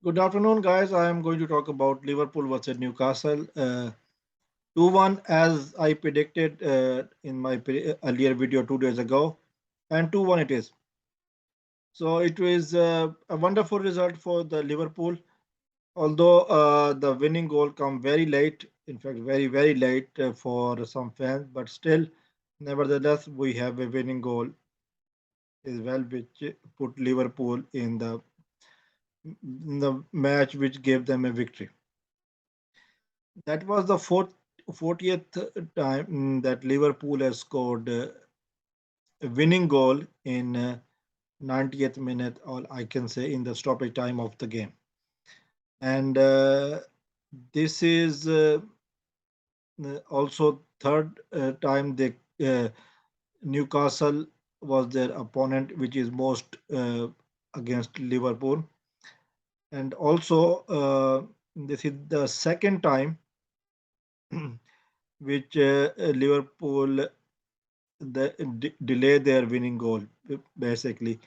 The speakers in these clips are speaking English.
Good afternoon, guys. I am going to talk about Liverpool versus Newcastle. 2-1, as I predicted in my earlier video 2 days ago, and 2-1 it is. So it was a wonderful result for the Liverpool, although the winning goal come very late, in fact, very, very late for some fans, but still, nevertheless, we have a winning goal as well, which put Liverpool in the match, which gave them a victory. That was the 40th time that Liverpool has scored a winning goal in 90th minute, or I can say in the stoppage time of the game. And this is also third time uh, Newcastle was their opponent, which is most against Liverpool. And also, this is the second time which Liverpool delay their winning goal. Basically,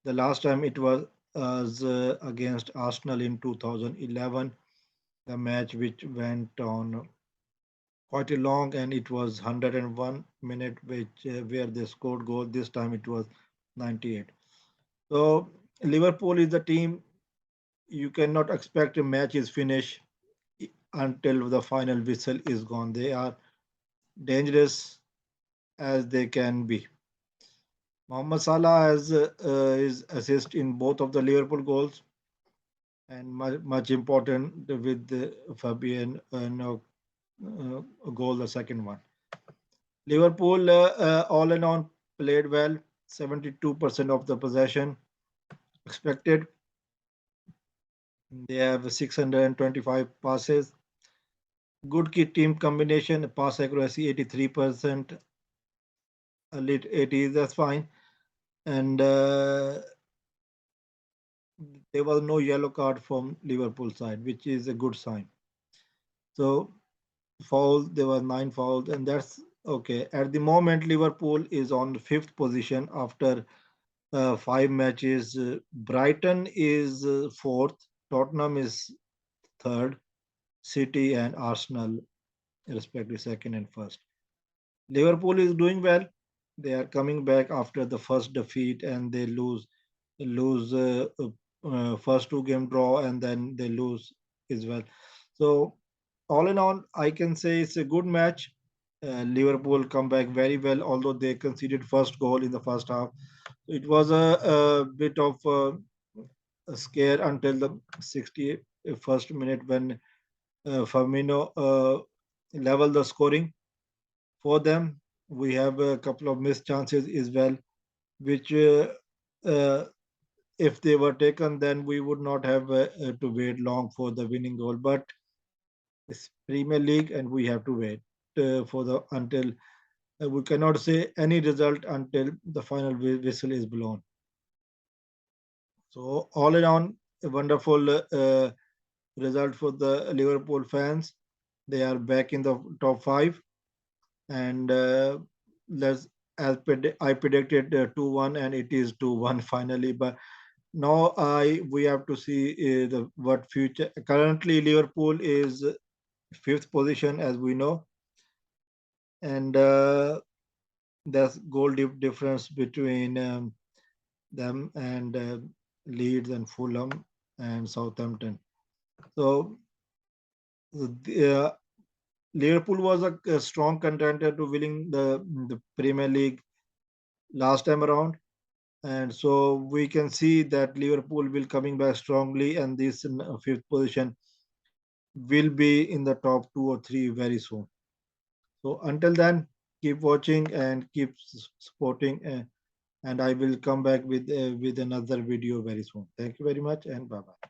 the last time it was against Arsenal in 2011, the match which went on quite a long, and it was 101 minute, which where they scored goal. This time it was 98. So Liverpool is the team you cannot expect a match is finished until the final whistle is gone. They are dangerous as they can be. Mohamed Salah has his assist in both of the Liverpool goals, and much important with the Fabian no, goal, the second one. Liverpool, all in all, played well. 72% of the possession expected. They have 625 passes. Good key team combination. Pass accuracy 83%. Elite 80, that's fine. And there was no yellow card from Liverpool side, which is a good sign. So fouls, there were 9 fouls, and that's okay. At the moment, Liverpool is on fifth position after 5 matches. Brighton is fourth, Tottenham is third, City and Arsenal respectively second and first. Liverpool is doing well. They are coming back after the first defeat, and they lose first 2 game draw, and then they lose as well. So all in all, I can say it's a good match. Liverpool come back very well, although they conceded first goal in the first half. It was a bit of a scare until the 61st minute when Firmino leveled the scoring for them. We have a couple of missed chances as well, which uh, if they were taken, then we would not have to wait long for the winning goal. But it's Premier League, and we have to wait for the until we cannot say any result until the final whistle is blown. So all in all, a wonderful result for the Liverpool fans. They are back in the top five, and let's I predicted 2-1, and it is 2-1 finally. But now I we have to see the what future. Currently, Liverpool is fifth position, as we know, and there's goal difference between them and Leeds and Fulham and Southampton. So the, Liverpool was a strong contender to winning the Premier League last time around, and so we can see that Liverpool will coming back strongly, and this fifth position will be in the top 2 or 3 very soon. So until then, keep watching and keep supporting, and I will come back with another video very soon. Thank you very much, and bye bye.